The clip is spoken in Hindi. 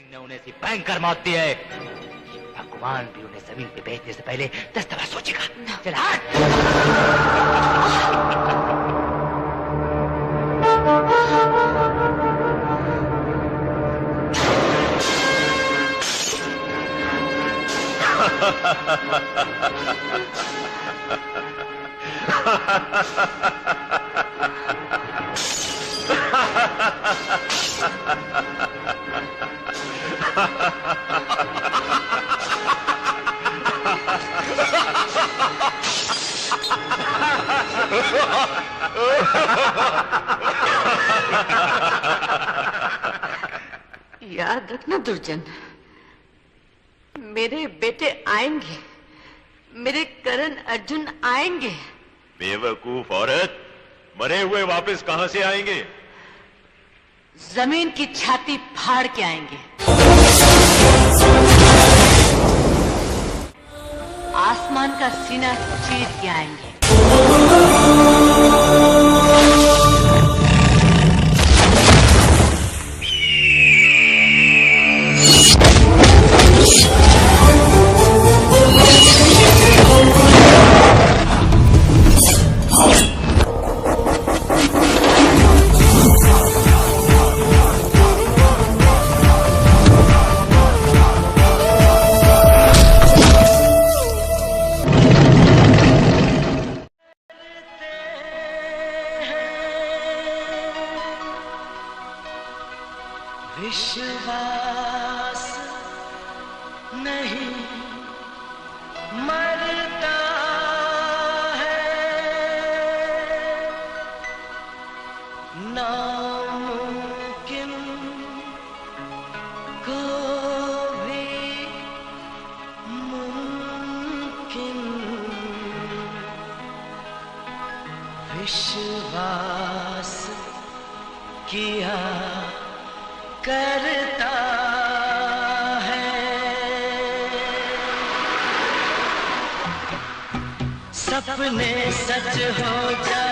सिंह ने उन्हें ऐसी भयंकर मौत दी है, भगवान भी उन्हें जमीन पे भेजने से पहले 10 दफा सोचेगा। चल याद रखना दुर्जन, मेरे बेटे आएंगे, मेरे करण अर्जुन आएंगे। बेवकूफ औरत, मरे हुए वापस कहां से आएंगे? जमीन की छाती फाड़ के आएंगे, आसमान का सीना चीर के आएंगे। विश्वास नहीं मरता है, नामुमकिन को भी मुमकिन। विश्वास किया करता है, सपने सच हो जाए।